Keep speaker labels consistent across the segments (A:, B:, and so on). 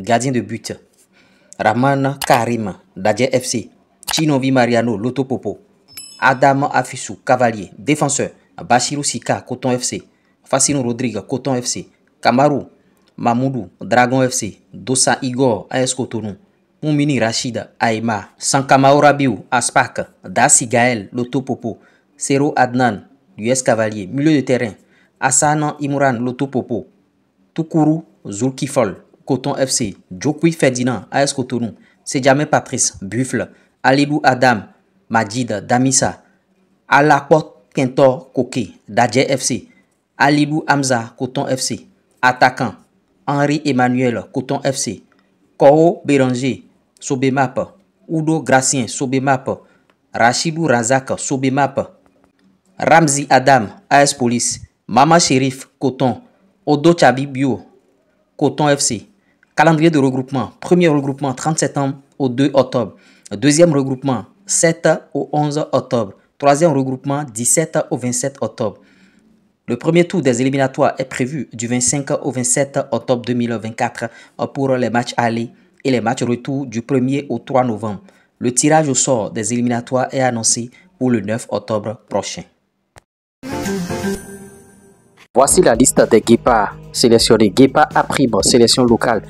A: gardien de but. Rahman Karim, Dadje FC. Chinovi Mariano, Loto Popo. Adam Afissou, Cavalier, défenseur. Bachirou Sika, Coton FC. Fassino Rodrigue, Coton FC. Kamaru, Mamoudou, Dragon FC. Dossa Igor, AS Cotonou. Moumini Rachid, Aïma. Sankamao Rabiou, Aspak. Dassi Gaël, Loto Popo. Sero Adnan, US Cavalier. Milieu de terrain. Hassan Imran, Loto Popo. Toukourou, Zulkifol, Coton FC. Djokwi Ferdinand, AS Cotonou. Sedjame Patrice, Buffle. Alidou Adam, Majid, Damissa. Alakot Kentor Koke, Dadje FC. Alidou Hamza, Coton FC. Attaquant, Henri Emmanuel, Coton FC. Koro Béranger, Sobemap. Udo Gracien, Sobemap. Rachidou Razak, Sobemap. Ramzi Adam, AS Police. Mama Sherif, Coton. Odo Chabi Bio, Coton FC. Calendrier de regroupement. Premier regroupement 30 septembre au 2 octobre. Deuxième regroupement 7 au 11 octobre. Troisième regroupement 17 au 27 octobre. Le premier tour des éliminatoires est prévu du 25 au 27 octobre 2024 pour les matchs aller et les matchs retour du 1er au 3 novembre. Le tirage au sort des éliminatoires est annoncé pour le 9 octobre prochain. Voici la liste des guépards sélectionnés. Guépard A prime, sélection locale.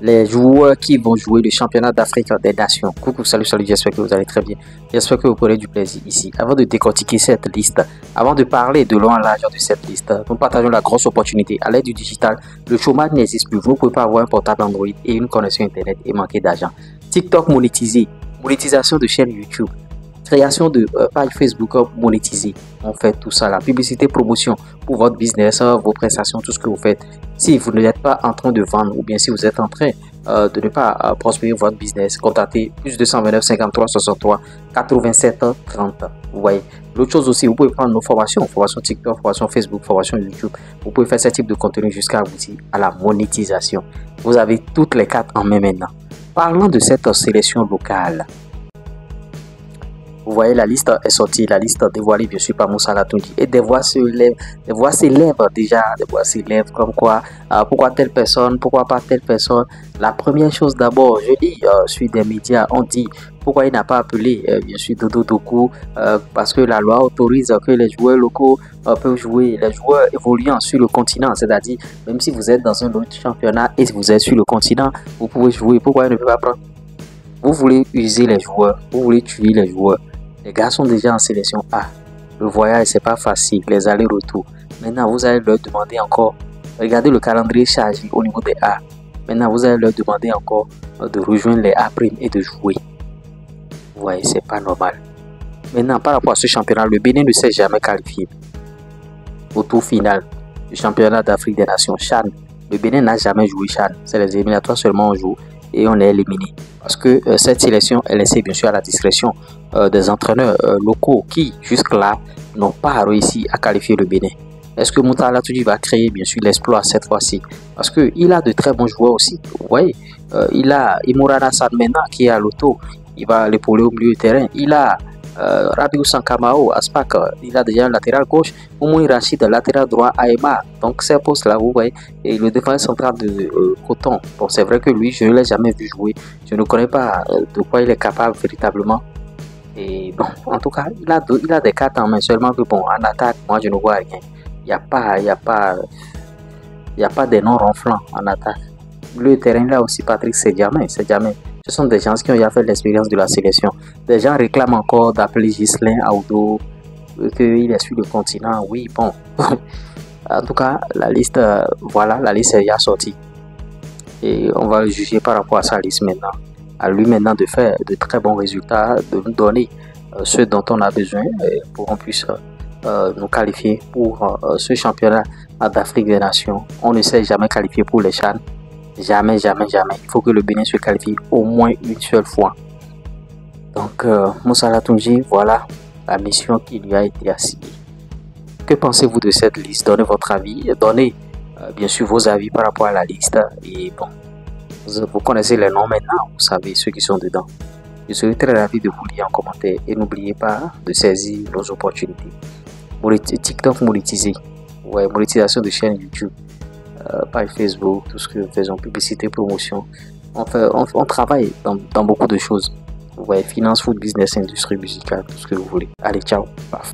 A: Les joueurs qui vont jouer le championnat d'Afrique des Nations. Coucou, salut, j'espère que vous allez très bien. J'espère que vous prenez du plaisir ici. Avant de décortiquer cette liste, avant de parler de long en large de cette liste, nous partageons la grosse opportunité. À l'aide du digital, le chômage n'existe plus. Vous ne pouvez pas avoir un portable Android et une connexion Internet et manquer d'argent. TikTok monétisé, monétisation de chaîne YouTube. Création de page Facebook monétisée. On fait tout ça, la publicité, promotion pour votre business, vos prestations, tout ce que vous faites. Si vous n'êtes pas en train de vendre ou bien si vous êtes en train de ne pas prospérer votre business, contactez plus 229 53 63 87 30. Vous voyez. L'autre chose aussi, vous pouvez prendre nos formations, formation TikTok, formation Facebook, formation YouTube. Vous pouvez faire ce type de contenu jusqu'à aboutir à la monétisation. Vous avez toutes les cartes en main maintenant. Parlons de cette sélection locale. Vous voyez, la liste est sortie, la liste dévoilée bien sûr par Moussa Latoundji. Et des voix s'élèvent déjà, des voix s'élèvent comme quoi, pourquoi telle personne, pourquoi pas telle personne. La première chose d'abord, je dis, sur des médias, on dit, pourquoi il n'a pas appelé bien sûr Dodo Doku, parce que la loi autorise que les joueurs locaux peuvent jouer, les joueurs évoluant sur le continent, c'est-à-dire, même si vous êtes dans un autre championnat et si vous êtes sur le continent, vous pouvez jouer, pourquoi il ne peut pas prendre? Vous voulez user les joueurs, vous voulez tuer les joueurs. Les gars sont déjà en sélection A. Le voyage, c'est pas facile, les allers-retours. Maintenant, vous allez leur demander encore, regardez le calendrier chargé au niveau des A. Maintenant, vous allez leur demander encore de rejoindre les A' et de jouer. Vous voyez, c'est pas normal. Maintenant, par rapport à ce championnat, le Bénin ne s'est jamais qualifié au tour final du championnat d'Afrique des Nations, CHAN. Le Bénin n'a jamais joué CHAN. C'est les éliminatoires seulement on joue et on est éliminé. Parce que cette sélection est laissée bien sûr à la discrétion des entraîneurs locaux qui jusque-là n'ont pas réussi à qualifier le Bénin. Est-ce que Moussa Latoundji va créer bien sûr l'exploit cette fois-ci? Parce qu'il a de très bons joueurs aussi. Vous voyez, il a Imorana Sadmena qui est à l'auto, il va l'épauler au milieu du terrain. Il a Rabiou Sankamao, Aspak, il a déjà un latéral gauche, Oumoui Rachid, latéral droit, Aïma. Donc ces postes-là, vous voyez, et le défenseur central de Coton. Bon, c'est vrai que lui, je ne l'ai jamais vu jouer. Je ne connais pas de quoi il est capable véritablement. Et bon, en tout cas, il a des cartes en main, seulement que bon, en attaque, moi je ne vois rien. Il n'y a pas des noms ronflants en attaque. Le terrain là aussi, Patrick Sedjame. Ce sont des gens qui ont déjà fait l'expérience de la sélection. Des gens réclament encore d'appeler Ghislain Audo, qu'il est sur le continent. Oui, bon. En tout cas, la liste, voilà, la liste est déjà sortie. Et on va le juger par rapport à sa liste maintenant. À lui maintenant de faire de très bons résultats, de nous donner ce dont on a besoin pour qu'on puisse nous qualifier pour ce championnat d'Afrique des Nations. On ne s'est jamais qualifié pour les CHAN. Jamais, jamais, jamais. Il faut que le Bénin se qualifie au moins une seule fois. Donc, Moussa Latoundji, voilà la mission qui lui a été assignée. Que pensez-vous de cette liste? Donnez votre avis. Donnez bien sûr vos avis par rapport à la liste. Et bon, vous connaissez les noms maintenant. Vous savez ceux qui sont dedans. Je serai très ravi de vous lire en commentaire. Et n'oubliez pas de saisir nos opportunités. TikTok monétisé. Ouais, monétisation de chaîne YouTube. Page Facebook, tout ce que nous faisons, publicité, promotion. on travaille dans beaucoup de choses. Vous voyez, finance, food, business, industrie musicale, tout ce que vous voulez. Allez, ciao. Paf.